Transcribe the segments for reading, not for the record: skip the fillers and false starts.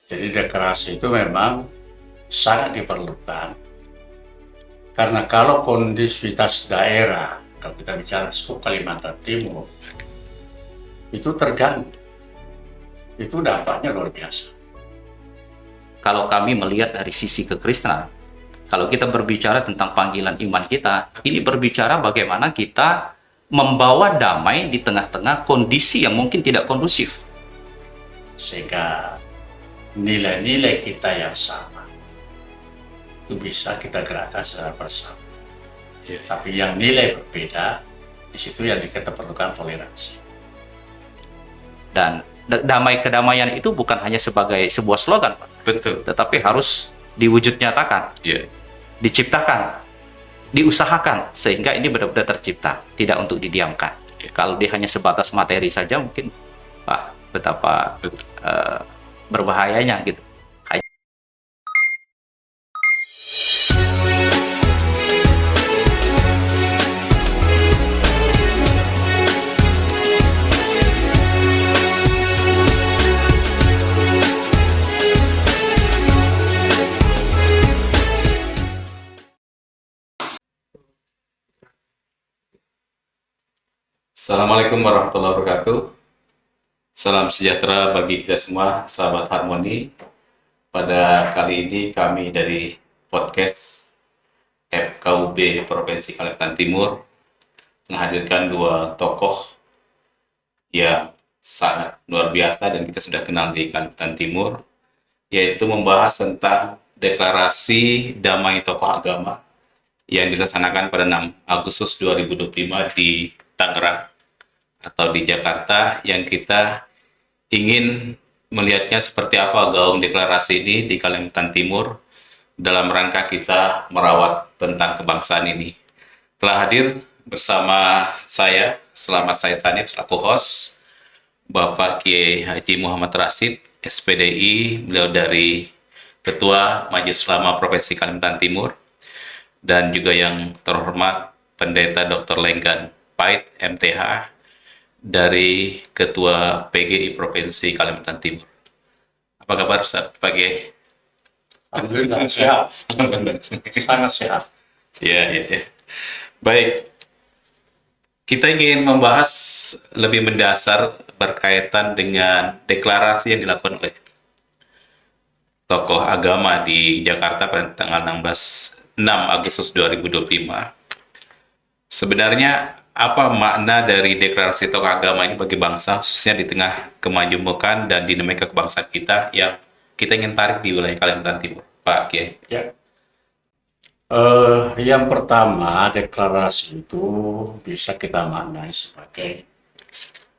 Jadi deklarasi itu memang sangat diperlukan karena kalau kondisivitas daerah, kalau kita bicara skop Kalimantan Timur, itu terganggu, itu dampaknya luar biasa. Kalau kami melihat dari sisi kekristenan, kalau kita berbicara tentang panggilan iman kita, ini berbicara bagaimana kita membawa damai di tengah-tengah kondisi yang mungkin tidak kondusif. Sehingga nilai-nilai kita yang sama itu bisa kita gerakkan secara bersama. Tapi yang nilai berbeda, di situ yang kita perlukan toleransi. Dan damai kedamaian itu bukan hanya sebagai sebuah slogan, Pak. Betul. Tetapi harus diwujud nyatakan, Ya. diciptakan, diusahakan sehingga ini benar-benar tercipta, tidak untuk didiamkan. Kalau dia hanya sebatas materi saja mungkin, Pak, betapa berbahayanya gitu. Assalamualaikum warahmatullahi wabarakatuh. Salam sejahtera bagi kita semua, sahabat Harmoni. Pada kali ini kami dari podcast FKUB Provinsi Kalimantan Timur menghadirkan dua tokoh yang sangat luar biasa dan kita sudah kenal di Kalimantan Timur, yaitu membahas tentang deklarasi damai tokoh agama yang dilaksanakan pada 6 Agustus 2025 di Tangerang atau di Jakarta, yang kita ingin melihatnya seperti apa gaung deklarasi ini di Kalimantan Timur dalam rangka kita merawat tentang kebangsaan ini. Telah hadir bersama saya, Selamat Said Sanif, selaku host, Bapak Kiai Haji Muhammad Rashid, SPDI, beliau dari Ketua Majelis Ulama Provinsi Kalimantan Timur, dan juga yang terhormat Pendeta Dr. Lenggan Pait, MTH, dari Ketua PGI Provinsi Kalimantan Timur. Apa kabar, Ustaz? Pagi. Alhamdulillah sehat, sangat sehat. Ya. Baik, kita ingin membahas lebih mendasar berkaitan dengan deklarasi yang dilakukan oleh tokoh agama di Jakarta pada tanggal 6 Agustus 2025. Sebenarnya apa makna dari deklarasi tokoh agama ini bagi bangsa, khususnya di tengah kemajemukan dan dinamika kebangsaan kita yang kita ingin tarik di wilayah Kalimantan Timur, Pak Kiai? Ya. Yang pertama, deklarasi itu bisa kita maknai sebagai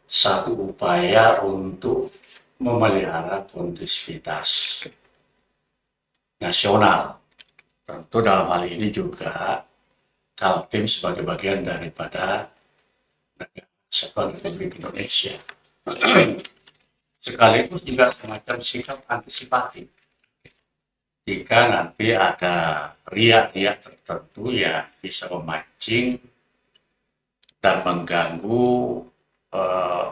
satu upaya untuk memelihara kondisivitas nasional. Tentu dalam hal ini juga Kaltim sebagai bagian daripada negara Kesatuan Republik Indonesia. Sekaligus juga semacam sikap antisipatif. Jika nanti ada riak-riak tertentu yang bisa memancing dan mengganggu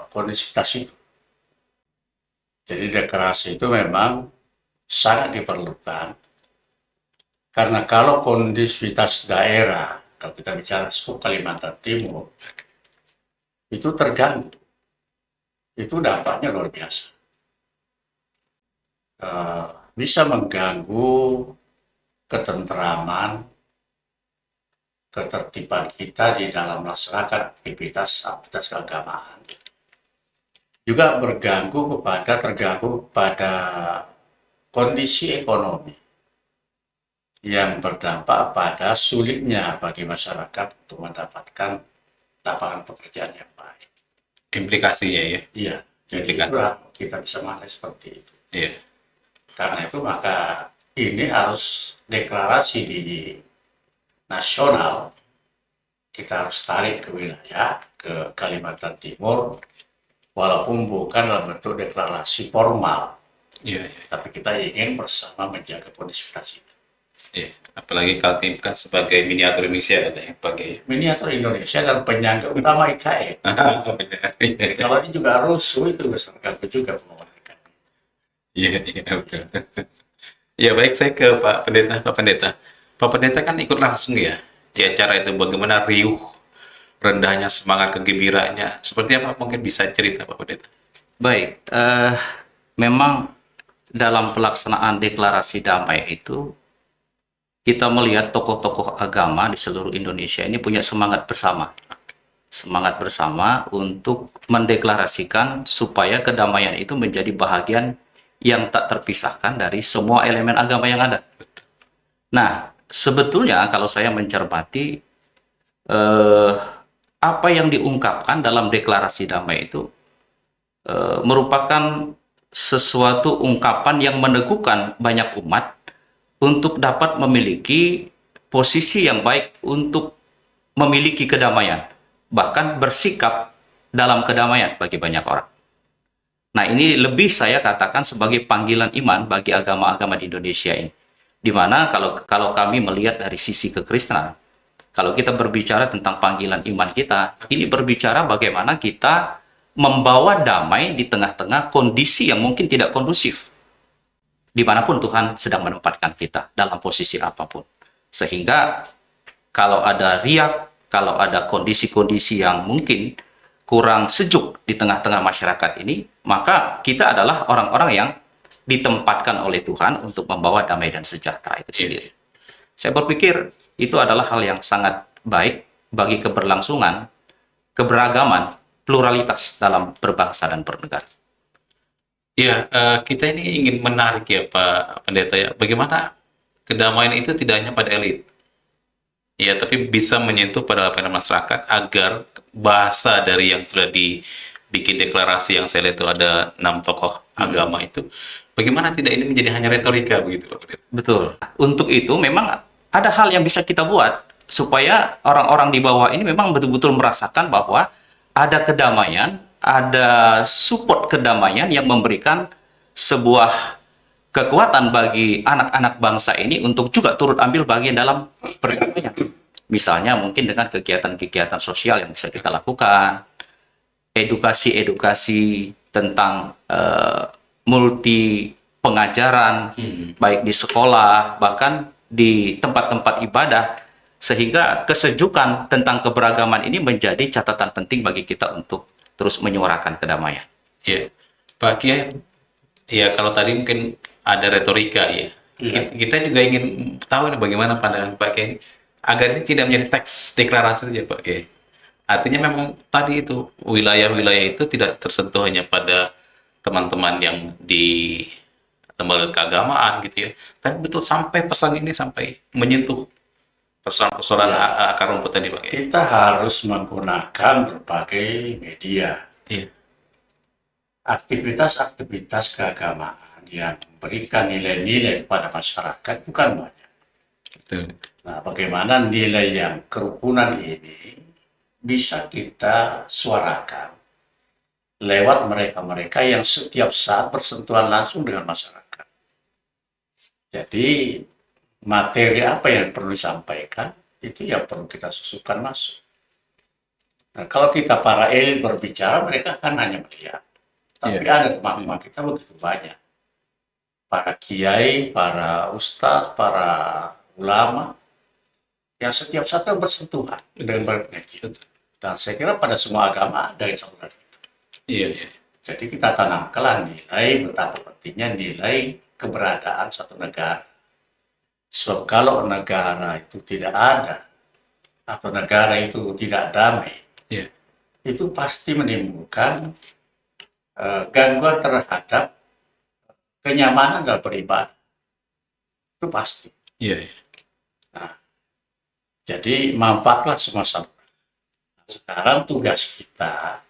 kondisivitas itu. Jadi deklarasi itu memang sangat diperlukan karena kalau kondisivitas daerah, kalau kita bicara skop Kalimantan Timur, itu terganggu, itu dampaknya luar biasa. Bisa mengganggu ketentraman, ketertiban kita di dalam melaksanakan aktivitas keagamaan. Juga terganggu pada kondisi ekonomi yang berdampak pada sulitnya bagi masyarakat untuk mendapatkan lapangan pekerjaan yang baik. Implikasinya ya? Iya, jadi itulah kita bisa maknai seperti itu. Iya. Karena itu maka ini harus deklarasi di nasional, kita harus tarik ke wilayah, ke Kalimantan Timur, walaupun bukan dalam bentuk deklarasi formal. Iya. Tapi kita ingin bersama menjaga kondisivitas itu. Iya. Apalagi Kaltim kan sebagai miniatur Indonesia katanya, sebagai Miniatur Indonesia dan penyangga utama IKN. Jadi kalau ini juga rusuh itu besar juga pembangunan IKN. Iya, iya, betul. Ya, baik, saya ke Pak Pendeta. Pak Pendeta, Pak Pendeta kan ikut langsung ya di acara itu. Bagaimana riuh, rendahnya semangat, kegembiraannya. Seperti apa? Mungkin bisa cerita Pak Pendeta. Baik, memang dalam pelaksanaan deklarasi damai itu kita melihat tokoh-tokoh agama di seluruh Indonesia ini punya semangat bersama untuk mendeklarasikan supaya kedamaian itu menjadi bahagian yang tak terpisahkan dari semua elemen agama yang ada. Nah, sebetulnya kalau saya mencermati apa yang diungkapkan dalam deklarasi damai itu merupakan sesuatu ungkapan yang meneguhkan banyak umat untuk dapat memiliki posisi yang baik untuk memiliki kedamaian, bahkan bersikap dalam kedamaian bagi banyak orang. Nah, ini lebih saya katakan sebagai panggilan iman bagi agama-agama di Indonesia ini. Di mana kalau kami melihat dari sisi kekristenan, kalau kita berbicara tentang panggilan iman kita, ini berbicara bagaimana kita membawa damai di tengah-tengah kondisi yang mungkin tidak kondusif. Dimanapun Tuhan sedang menempatkan kita, dalam posisi apapun. Sehingga kalau ada riak, kalau ada kondisi-kondisi yang mungkin kurang sejuk di tengah-tengah masyarakat ini, maka kita adalah orang-orang yang ditempatkan oleh Tuhan untuk membawa damai dan sejahtera itu sendiri. Saya berpikir itu adalah hal yang sangat baik bagi keberlangsungan, keberagaman, pluralitas dalam berbangsa dan bernegara. Ya, kita ini ingin menarik ya Pak Pendeta ya. Bagaimana kedamaian itu tidak hanya pada elit. Ya, tapi bisa menyentuh pada lapisan masyarakat agar bahasa dari yang sudah dibikin deklarasi yang saya lihat itu ada 6 tokoh agama itu, bagaimana tidak ini menjadi hanya retorika begitu Pak Pendeta? Betul. Untuk itu memang ada hal yang bisa kita buat supaya orang-orang di bawah ini memang betul-betul merasakan bahwa ada kedamaian, ada support kedamaian yang memberikan sebuah kekuatan bagi anak-anak bangsa ini untuk juga turut ambil bagian dalam perdamaian. Misalnya mungkin dengan kegiatan-kegiatan sosial yang bisa kita lakukan, edukasi-edukasi tentang multi pengajaran, baik di sekolah, bahkan di tempat-tempat ibadah, sehingga kesejukan tentang keberagaman ini menjadi catatan penting bagi kita untuk terus menyuarakan kedamaian. Ya, Pak Kiai, ya kalau tadi mungkin ada retorika ya. Kita juga ingin tahu nih bagaimana pandangan Pak Kiai agar ini tidak menjadi teks deklarasi saja Pak Kiai. Artinya memang tadi itu wilayah-wilayah itu tidak tersentuh hanya pada teman-teman yang di lembaga keagamaan gitu ya. Tapi betul sampai pesan ini sampai menyentuh persoalan-persoalan akar rumput tadi Pak Kiai. Kita harus menggunakan berbagai media. Iya. Aktivitas-aktivitas keagamaan yang memberikan nilai-nilai kepada masyarakat bukan banyak. Betul. Nah, bagaimana nilai yang kerukunan ini bisa kita suarakan lewat mereka-mereka yang setiap saat bersentuhan langsung dengan masyarakat. Jadi, materi apa yang perlu disampaikan, itu yang perlu kita susukan masuk. Nah, kalau kita para elit berbicara, mereka kan hanya melihat. Tapi ada teman-teman kita begitu banyak. Para kiai, para ustadz, para ulama, yang setiap saat kan bersentuhan dengan berpengajian. Dan saya kira pada semua agama ada yang seperti itu. Iya, iya. Jadi kita tanamkan nilai betapa pentingnya nilai keberadaan satu negara. Sebab kalau negara itu tidak ada, atau negara itu tidak damai, Iya. itu pasti menimbulkan gangguan terhadap kenyamanan dalam beribadah. Itu pasti. Iya, iya. Jadi manfaatlah semua saluran. Sekarang tugas kita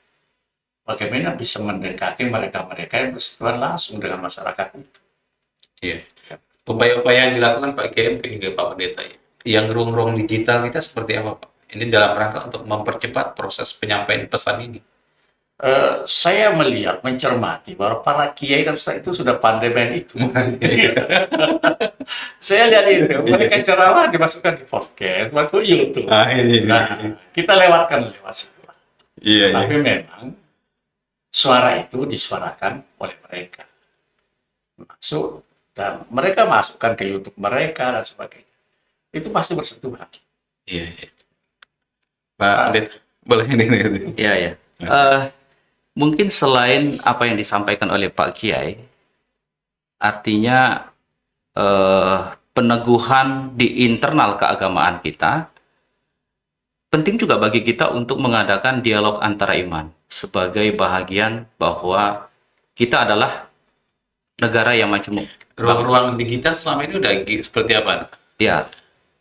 bagaimana bisa mendekati mereka-mereka yang bersentuhan langsung dengan masyarakat itu. Iya. Upaya-upaya yang dilakukan Pak Kiai mungkin juga Pak Pendeta ya. Yang ruang-ruang digital kita seperti apa Pak? Ini dalam rangka untuk mempercepat proses penyampaian pesan ini. Saya melihat, mencermati bahwa para kiai dan ustaz itu sudah pandai main itu. Saya lihat itu, mereka ceramah dimasukkan di podcast, masuk YouTube. Nah, kita lewatkan lewat situ. Iya, Tapi memang suara itu disuarakan oleh mereka. masuk dan mereka masukkan ke YouTube mereka dan sebagainya. Itu pasti bersentuhan. Iya, iya. Pak Pendeta, boleh ini. Ya, ya. Mungkin selain apa yang disampaikan oleh Pak Kiai, artinya peneguhan di internal keagamaan kita, penting juga bagi kita untuk mengadakan dialog antara iman sebagai bahagian bahwa kita adalah negara yang majemuk. Ruang-ruang digital selama ini udah seperti apa? Ya,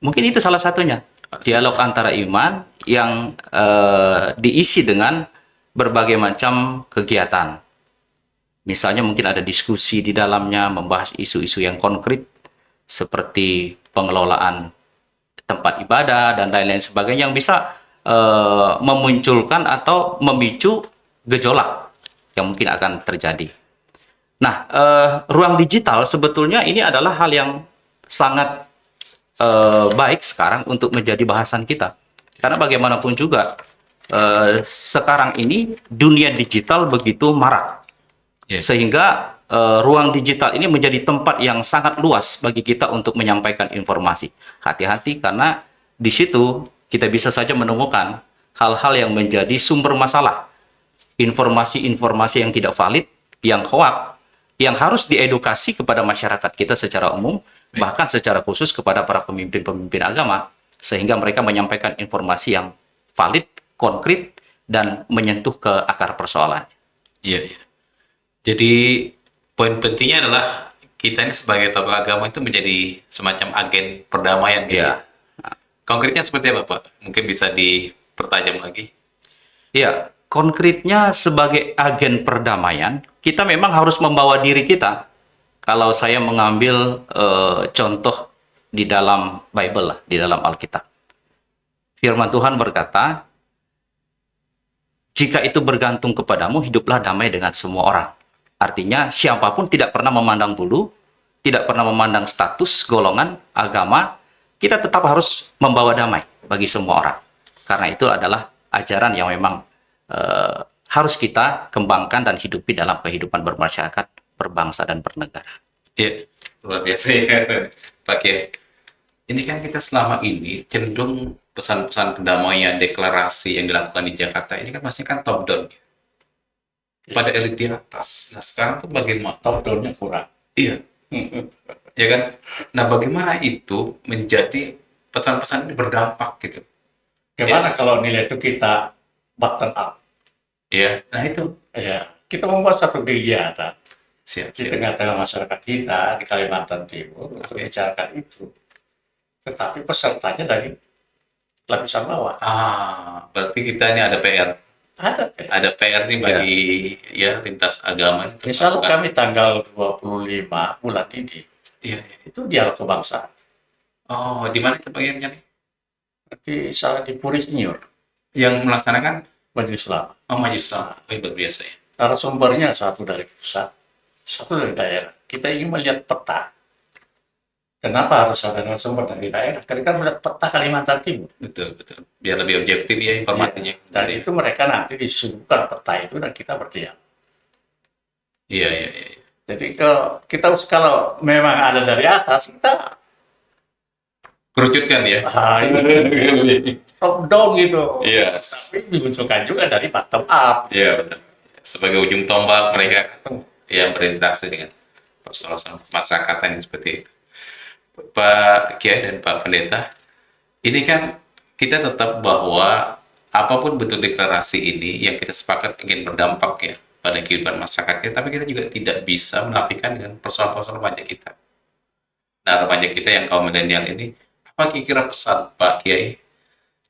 mungkin itu salah satunya. Dialog antara iman yang diisi dengan berbagai macam kegiatan. Misalnya mungkin ada diskusi di dalamnya membahas isu-isu yang konkret seperti pengelolaan tempat ibadah dan lain-lain sebagainya yang bisa memunculkan atau memicu gejolak yang mungkin akan terjadi. Nah, ruang digital sebetulnya ini adalah hal yang sangat baik sekarang untuk menjadi bahasan kita. Karena bagaimanapun juga sekarang ini dunia digital begitu marak. Sehingga ruang digital ini menjadi tempat yang sangat luas bagi kita untuk menyampaikan informasi. Hati-hati karena di situ kita bisa saja menemukan hal-hal yang menjadi sumber masalah. Informasi-informasi yang tidak valid, yang hoak, yang harus diedukasi kepada masyarakat kita secara umum, bahkan secara khusus kepada para pemimpin-pemimpin agama, sehingga mereka menyampaikan informasi yang valid, konkret, dan menyentuh ke akar persoalan. Iya, iya. Jadi poin pentingnya adalah kita ini sebagai tokoh agama itu menjadi semacam agen perdamaian gitu. Ya. Konkretnya seperti apa, Pak? Mungkin bisa dipertajam lagi. Ya, konkretnya sebagai agen perdamaian, kita memang harus membawa diri kita. Kalau saya mengambil contoh di dalam Bible lah, di dalam Alkitab. Firman Tuhan berkata, jika itu bergantung kepadamu, hiduplah damai dengan semua orang. Artinya siapapun tidak pernah memandang bulu, tidak pernah memandang status, golongan, agama, kita tetap harus membawa damai bagi semua orang. Karena itu adalah ajaran yang memang harus kita kembangkan dan hidupi dalam kehidupan bermasyarakat, berbangsa, dan bernegara. Iya, luar biasa ya, Pak Kiai. Ini kan kita selama ini cenderung pesan-pesan kedamaian, deklarasi yang dilakukan di Jakarta, ini kan pasti kan top down. Pada elit di atas. Nah, sekarang tuh bagaimana? Top down-nya kurang. Iya. Ya kan? Nah, bagaimana itu menjadi pesan-pesan ini berdampak gitu? Gimana kalau nilai itu kita bottom up? Iya. Nah, itu. Ya, kita membuat satu kegiatan Siap, di siap. tengah-tengah masyarakat kita di Kalimantan Timur untuk membicarakan itu. Tetapi pesertanya dari lapisan bawah. Berarti kita ini ada PR. Ada PR nih bagi ya lintas agama. Misalnya kami tanggal 25 bulan ini, Iya. itu dialog kebangsaan. Oh, di mana itu bagiannya nih? Berarti salah di Puri Inyur, Yang melaksanakan Majelis Ulama. Majelis Ulama. Luar biasa ya. Narasumbernya satu dari pusat, satu dari daerah. Kita ingin melihat peta. Kenapa harus ada narasumber dari daerah? Karena kan melihat peta Kalimantan Timur. Betul, betul. Biar lebih objektif ya informasinya. Dan itu mereka nanti disuguhkan peta itu dan kita berdiam. Iya, iya, iya. Jadi kalau memang ada dari atas, kita Kerucutkan ya. top down gitu. Iya. Tapi dimunculkan juga dari bottom up. Iya, betul. Sebagai ujung tombak mereka yang berinteraksi dengan persoalan masyarakatan yang seperti itu. Pak Kiai dan Pak Pendeta, ini kan kita tetap bahwa apapun bentuk deklarasi ini yang kita sepakat ingin berdampak ya pada kehidupan masyarakat kita, tapi kita juga tidak bisa menafikan dengan persoalan-persoalan remaja kita. Nah, remaja kita yang kaum milenial ini, apa kira-kira pesan Pak Kiai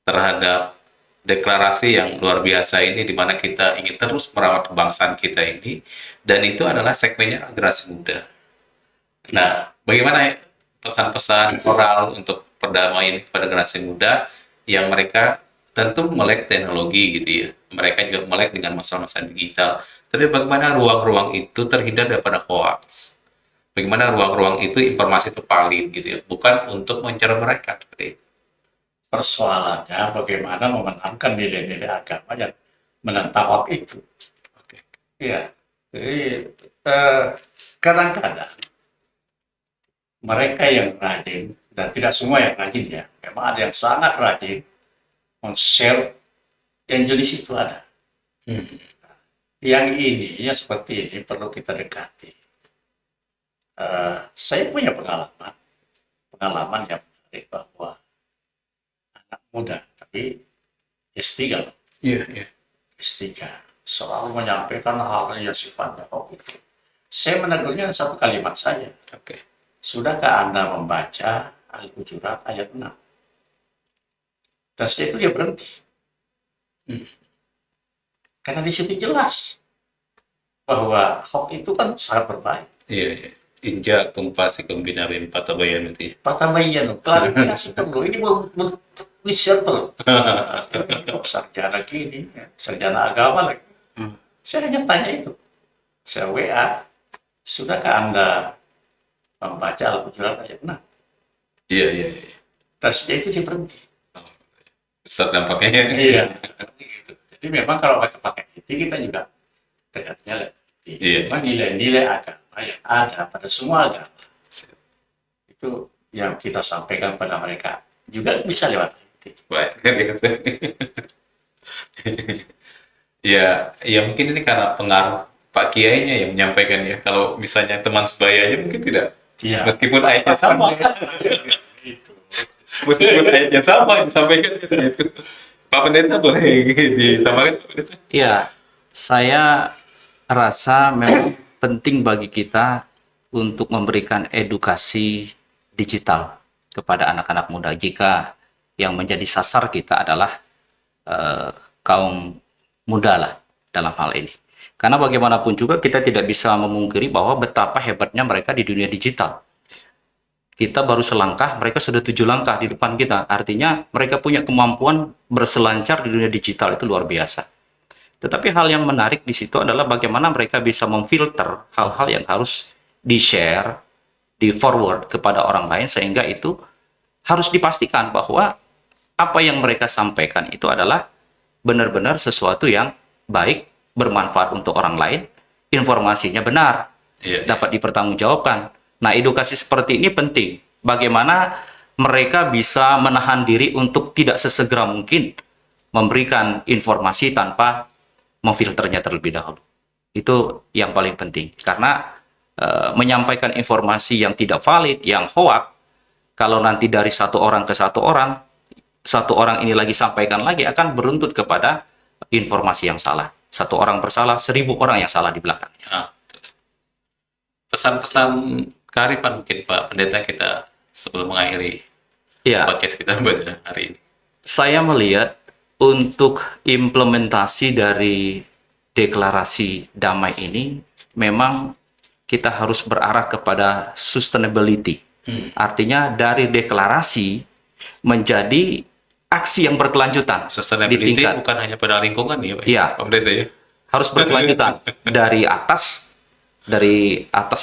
terhadap deklarasi yang luar biasa ini, di mana kita ingin terus merawat kebangsaan kita ini, dan itu adalah segmennya generasi muda. Nah, bagaimana pesan-pesan moral untuk perdamaian pada generasi muda yang mereka tentu melek teknologi gitu ya. Mereka juga melek dengan masalah-masalah digital. Tapi bagaimana ruang-ruang itu terhindar daripada hoax? Bagaimana ruang-ruang itu informasi itu valid gitu ya, bukan untuk mencerah mereka seperti itu. Persoalannya bagaimana memenangkan nilai-nilai agama yang menentang hoax itu. Oke. Iya. Jadi kadang-kadang mereka yang rajin, dan tidak semua yang rajin ya, memang ada yang sangat rajin men-share yang jenis itu ada. Yang ini, yang seperti ini perlu kita dekati. Saya punya pengalaman yang menarik bahwa anak muda, tapi S3 loh. Iya. S3 selalu menyampaikan hal yang sifatnya gitu. Saya menegurnya satu kalimat saja. Oke. Sudahkah Anda membaca Al-Hujurat ayat 6? Dan setelah itu dia berhenti. Karena di situ jelas bahwa hoax itu kan sangat berbahaya. Iya. Inja kumpasikum binabim patabayan itu. Patabayan, klarifikasi perlu. Ini belum di-share terus. Sarjana gini, sarjana agama lagi. Saya hanya tanya itu. Saya WA, sudahkah Anda membaca Al-Hujurat ayat 6? Iya. Dan sejak itu dia berhenti. Besar dampaknya. Iya. Gitu. Jadi memang kalau mereka pakai itu, kita juga dekatnya lebih. Iya. Memang nilai-nilai agama yang ada pada semua agama. Itu yang kita sampaikan pada mereka. Juga bisa lewat itu. Baik. Ya mungkin ini karena pengaruh Pak Kiainya yang menyampaikan ya. Kalau misalnya teman sebayanya mungkin tidak. Iya. Meskipun ayatnya sama. Itu. Meskipun ayatnya sama disampaikan gitu. Pak Pendeta boleh ditambahkan, Pak Pendeta? Ya, saya rasa memang penting bagi kita untuk memberikan edukasi digital kepada anak-anak muda jika yang menjadi sasar kita adalah kaum muda lah dalam hal ini. Karena bagaimanapun juga kita tidak bisa memungkiri bahwa betapa hebatnya mereka di dunia digital. Kita baru selangkah, mereka sudah 7 langkah di depan kita. Artinya mereka punya kemampuan berselancar di dunia digital, itu luar biasa. Tetapi hal yang menarik di situ adalah bagaimana mereka bisa memfilter hal-hal yang harus di-share, di-forward kepada orang lain, sehingga itu harus dipastikan bahwa apa yang mereka sampaikan itu adalah benar-benar sesuatu yang baik, bermanfaat untuk orang lain, informasinya benar, dapat dipertanggungjawabkan. Nah, edukasi seperti ini penting. Bagaimana mereka bisa menahan diri untuk tidak sesegera mungkin memberikan informasi tanpa memfilternya terlebih dahulu. Itu yang paling penting. Karena menyampaikan informasi yang tidak valid, yang hoax, kalau nanti dari satu orang ke satu orang ini lagi sampaikan lagi, akan beruntut kepada informasi yang salah. Satu orang bersalah, 1000 orang yang salah di belakangnya. Pesan-pesan kearifan mungkin Pak Pendeta kita sebelum mengakhiri podcast kita pada hari ini. Saya melihat untuk implementasi dari deklarasi damai ini memang kita harus berarah kepada sustainability. Artinya dari deklarasi menjadi aksi yang berkelanjutan. Sustainability bukan hanya pada lingkungan ya, Pak? Iya. Pak Pendeta ya. Harus berkelanjutan dari atas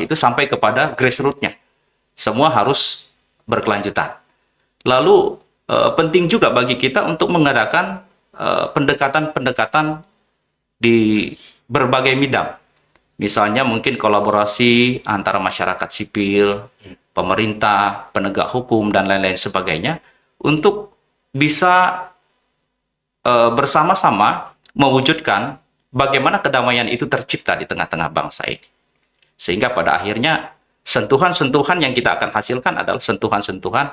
itu sampai kepada grassroots-nya. Semua harus berkelanjutan. Lalu penting juga bagi kita untuk mengadakan pendekatan-pendekatan di berbagai bidang. Misalnya mungkin kolaborasi antara masyarakat sipil, pemerintah, penegak hukum, dan lain-lain sebagainya untuk bisa bersama-sama mewujudkan bagaimana kedamaian itu tercipta di tengah-tengah bangsa ini. Sehingga pada akhirnya sentuhan-sentuhan yang kita akan hasilkan adalah sentuhan-sentuhan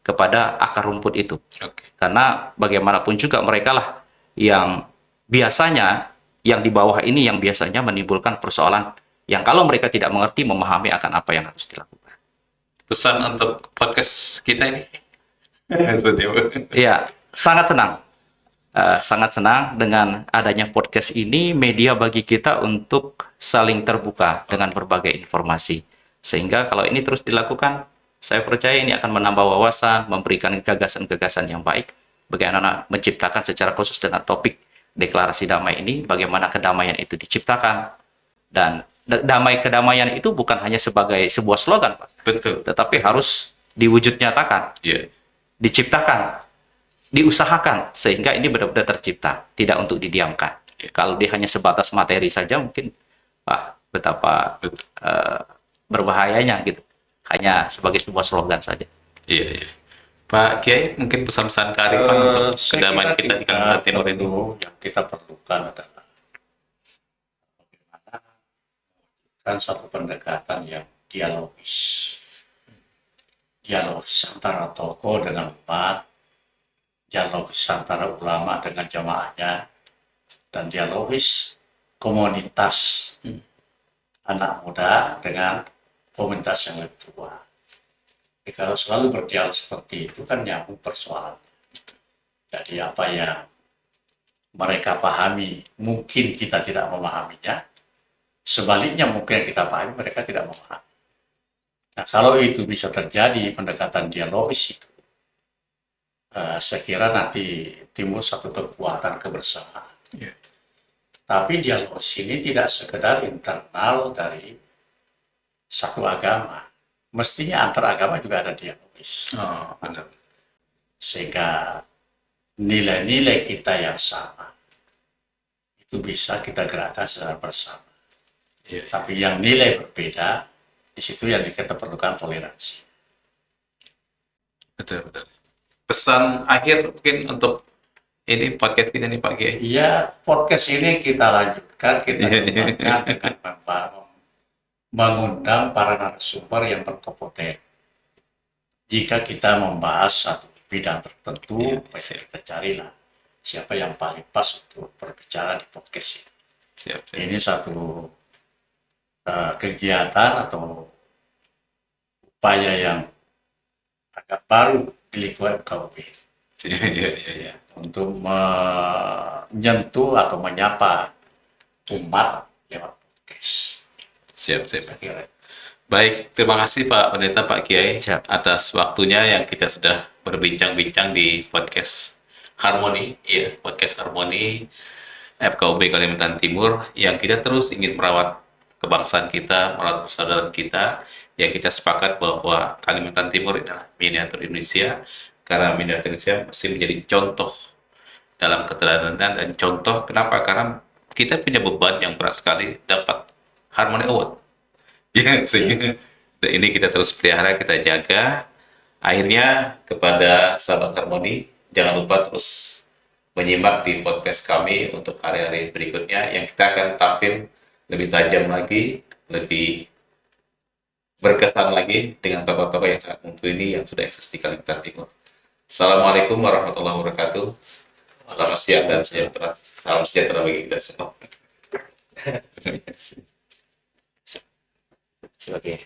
kepada akar rumput itu. Karena bagaimanapun juga mereka lah yang biasanya, yang di bawah ini yang biasanya menimbulkan persoalan yang kalau mereka tidak mengerti, memahami akan apa yang harus dilakukan. Pesan untuk podcast kita ini? Ya, sangat senang. Sangat senang dengan adanya podcast ini, media bagi kita untuk saling terbuka dengan berbagai informasi. Sehingga kalau ini terus dilakukan, saya percaya ini akan menambah wawasan, memberikan gagasan-gagasan yang baik, bagaimana menciptakan secara khusus dengan topik deklarasi damai ini, bagaimana kedamaian itu diciptakan. Dan kedamaian itu bukan hanya sebagai sebuah slogan, Pak. Betul. Tetapi harus diwujud nyatakan. Diciptakan, diusahakan, sehingga ini benar-benar tercipta, tidak untuk didiamkan. Kalau dia hanya sebatas materi saja, mungkin betapa berbahayanya gitu. Hanya sebagai sebuah slogan saja. Iya, iya. Pak Kiai, mungkin pesan-pesan kearifan untuk Saya kedamaian kira kita di Kalimantan Timur ini. yang kita perlukan adalah bagaimana kan satu pendekatan yang dialogis. Dialogis antara tokoh dengan umat, dialogis antara ulama dengan jamaahnya, dan dialogis komunitas anak muda dengan komunitas yang lebih tua. Jadi kalau selalu berdialog seperti itu kan nyambung persoalan. Jadi apa yang mereka pahami mungkin kita tidak memahaminya, sebaliknya mungkin yang kita pahami mereka tidak memahami. Nah kalau itu bisa terjadi pendekatan dialogis itu, saya kira nanti timbul satu kekuatan kebersamaan. Iya. Tapi dialogis ini tidak sekedar internal dari satu agama. Mestinya antar agama juga ada dialogis. Oh, benar. Sehingga nilai-nilai kita yang sama itu bisa kita gerakkan secara bersama. Iya. Tapi yang nilai berbeda, di situ yang kita perlukan toleransi. Betul, betul. Pesan akhir mungkin untuk ini podcast kita nih Pak Kiai. Iya, podcast ini kita lanjutkan, kita kembangkan dengan mengundang para narasumber yang berkompeten. Jika kita membahas satu bidang tertentu, kita carilah siapa yang paling pas untuk berbicara di podcast itu. Siap, siap. Ini satu kegiatan atau upaya yang agak baru di lingkungan KUB. Iya, iya, iya. Untuk menyentuh atau menyapa umat lewat podcast. Siap, siap. Saya kira. Baik, terima kasih Pak Pendeta, Pak Kiai Siap. atas waktunya yang kita sudah berbincang-bincang di podcast Harmoni, ya, podcast Harmoni FKUB Kalimantan Timur yang kita terus ingin merawat kebangsaan kita, merawat persaudaraan kita, yang kita sepakat bahwa Kalimantan Timur adalah miniatur Indonesia, karena miniatur Indonesia mesti menjadi contoh dalam keteladanan dan contoh kenapa? Karena kita punya beban yang berat sekali dapat Harmony Award. Ya, sehingga ini kita terus pelihara, kita jaga. Akhirnya kepada sahabat Harmoni, jangan lupa terus menyimak di podcast kami untuk hari-hari berikutnya yang kita akan tampil lebih tajam lagi, lebih berkesan lagi dengan tokoh-tokoh yang sangat mumpuni yang sudah eksis di Kalimantan Timur. Assalamualaikum warahmatullahi wabarakatuh. Selamat siang dan sejahtera. Salam sejahtera bagi kita semua. Sebagai